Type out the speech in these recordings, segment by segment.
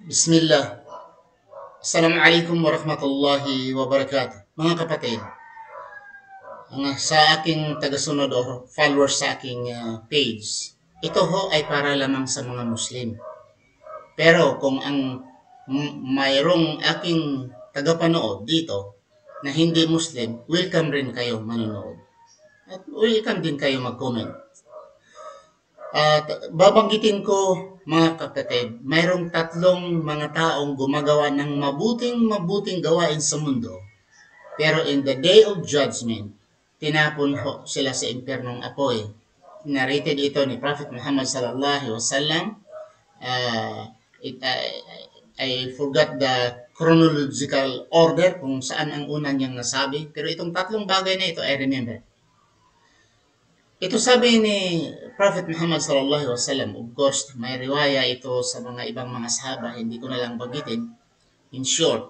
Bismillah. Assalamualaikum warahmatullahi wabarakatuh. Mga kapatid, sa aking tagasunod o followers sa aking page, ito ho ay para lamang sa mga Muslim. Pero kung ang mayroong aking tagapanood dito na hindi Muslim, welcome rin kayo manonood. At welcome din kayo mag-comment. At babanggitin ko, mga kapatid, mayroong tatlong mga taong gumagawa ng mabuting gawain sa mundo. Pero in the day of judgment, tinapon ho sila sa impyernong apoy. Narrated ito ni Prophet Muhammad sallallahu alaihi wasallam. Uh, I forgot the chronological order kung saan ang una niyang nasabi. Pero itong tatlong bagay na ito, I remember. Ito sabi ni Prophet Muhammad sallallahu alaihi wasallam, of course, may riwaya ito sa mga ibang mga sahaba, hindi ko na lang bagitin. In short,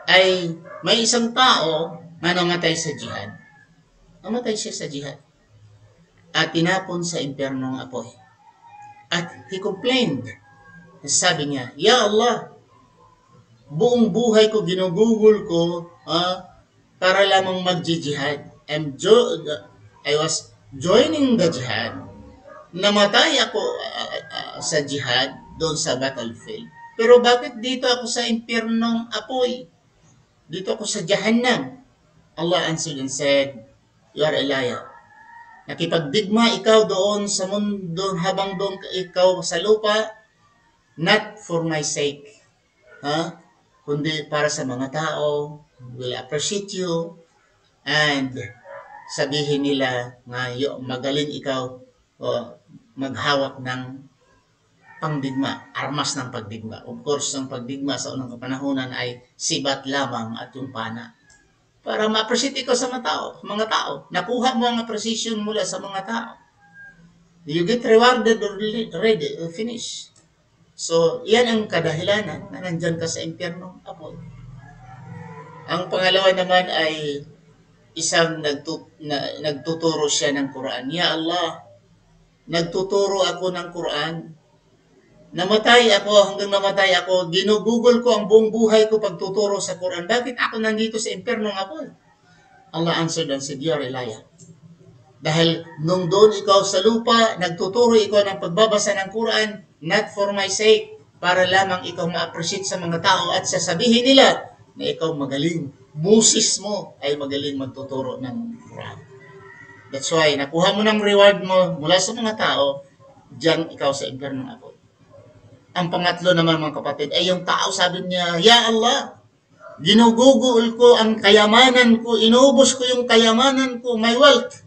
ay may isang tao na namatay sa jihad. Namatay siya sa jihad. At tinapon sa impyernong apoy. At he complained. Sabi niya, Ya Allah, buong buhay ko, ginugugol ko para lamang mag-jihad. I was joining the jihad. Namatay ako sa jihad doon sa battlefield. Pero bakit dito ako sa impyernong apoy? Dito ako sa Jahannam. Allah answered and said, You are a liar. Nakipagdigma ikaw doon sa mundo habang doon ikaw sa lupa, not for my sake. Kundi para sa mga tao, will appreciate you, and sabihin nila nga magaling ikaw o maghawak ng pangdigma, armas ng pagdigma. Of course, ang pagdigma sa unang kapanahunan ay sibat lamang at yung pana. Para ma-appreciate ikaw sa mga tao. Nakuha mo ang appreciation mula sa mga tao. You get rewarded already, finish. So, yan ang kadahilanan na nandyan ka sa impyernong apoy. Ang pangalawa naman ay isang nagtuturo siya ng Quran. Ya Allah, nagtuturo ako ng Quran. Namatay ako, hanggang namatay ako, ginugugol ko ang buong buhay ko pagtuturo sa Quran. Bakit ako nandito sa impyernong apoy? Allah answered and said, You are a liar. Dahil nung doon ikaw sa lupa, nagtuturo ikaw ng pagbabasa ng Quran, not for my sake, para lamang ikaw ma-appreciate sa mga tao at sasabihin nila na ikaw magaling. Musis mo ay magaling magtuturo ng Quran. That's why, nakuha mo ng reward mo mula sa mga tao, diyan ikaw sa impyernong apoy. Ang pangatlo naman, mga kapatid, ay yung tao sabi niya, Ya Allah, ginugugol ko ang kayamanan ko, inubos ko yung kayamanan ko, my wealth,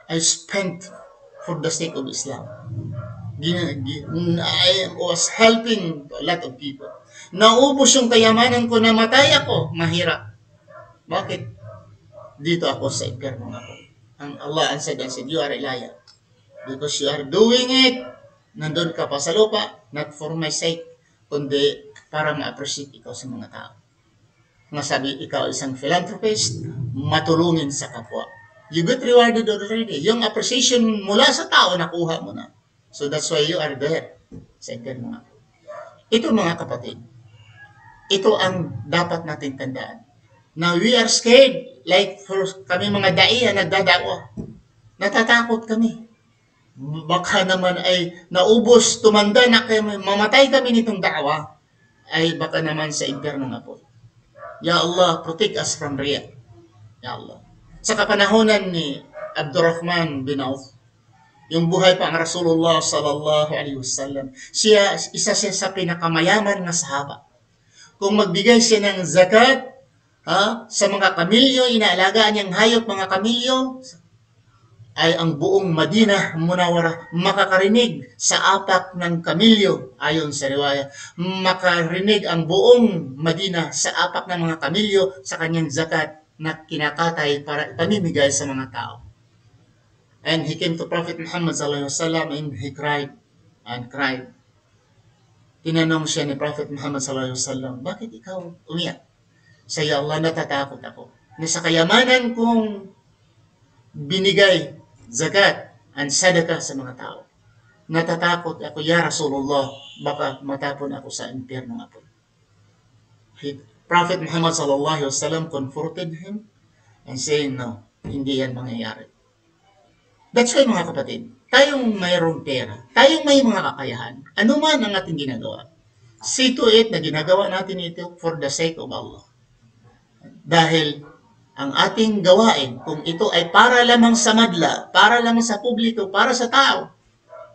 I spent for the sake of Islam. I was helping a lot of people. Naubos yung kayamanan ko, namatay ako, mahirap. Bakit? Dito ako sa impyerno ako. Ang Allah answered and said, You are a liar. Because you are doing it, nandun ka pa sa lupa, not for my sake, kundi para ma-appreciate ikaw sa mga tao. Nga sabi, ikaw isang philanthropist, matulungin sa kapwa. You get rewarded already. Yung appreciation mula sa tao, nakuha mo na. So that's why you are there sa impyerno ako. Ito, mga kapatid, ito ang dapat natin tandaan. Now, we are scared, like for kami mga daiya nagdadawa. Natatakot kami. Baka naman ay naubos, tumanda na kami, mamatay kami nitong da'wa, ay baka naman sa impyerno nga po. Ya Allah, protect us from riya. Ya Allah. Sa kapanahonan ni Abdurrahman bin Auf, yung buhay pa ang Rasulullah sallallahu alaihi wasallam, isa siya sa pinakamayaman na sahaba. Kung magbigay siya ng zakat, sa mga kamilyo, inaalagaan niyang hayop mga kamilyo, ay ang buong Madinah Munawara makakarinig sa apak ng kamilyo, ayon sa riwaya. Makarinig ang buong Madinah sa apak ng mga kamilyo sa kanyang zakat na kinakatay para pamimigay sa mga tao. And he came to Prophet Muhammad sallallahu alaihi wasallam and he cried and cried. Tinanong siya ni Prophet Muhammad sallallahu alaihi wasallam, bakit ikaw umiyak? Sa Ya Allah, natatakot ako na sa kayamanan kong binigay zakat and sadaka sa mga tao, natatakot ako, Ya Rasulullah, baka matapon ako sa impyerno apoy. Prophet Muhammad sallallahu alaihi wasallam comforted him and saying, no, hindi yan mangyayari. That's why mga kapatid, tayong mayroong pera, tayong may mga kakayahan, ano man ang ating ginagawa, see to it na ginagawa natin ito for the sake of Allah. Dahil ang ating gawain, kung ito ay para lamang sa madla, para lamang sa publiko, para sa tao,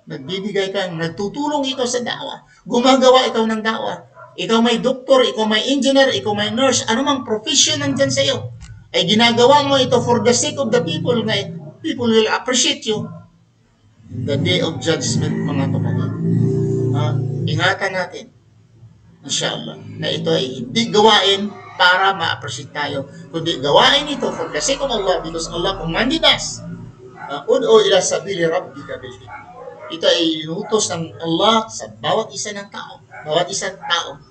nagbibigay ka, nagtutulong ikaw sa dawa, gumagawa ikaw ng dawa, ikaw may doktor, ikaw may engineer, ikaw may nurse, anumang profession nandyan sa iyo, ay ginagawa mo ito for the sake of the people, na people will appreciate you. The day of judgment, mga kapatid. Ingatan natin, inshallah, na ito ay hindi gawain para ma-appreciate tayo, kundi gawain ito for the sake of Allah, because Allah commanded us, ud'u ila sabili rabbika bil hikmah. Ito ay inutos ng Allah sa bawat isa ng tao, bawat isang tao.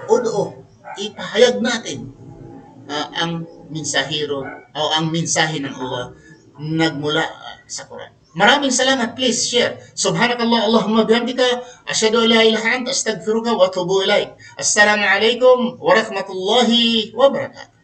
Ud'u, ipahayag natin ang mensahero o ang mensahe ng Allah nagmula sa Quran. Maraming salamat. Please share. Subhanakallah, Allahumma bihamdika, asyhadu an la ilaha illa anta, astaghfiruka wa atubu ilaik. Assalamu alaikum wa rahmatullahi wa barakatuh.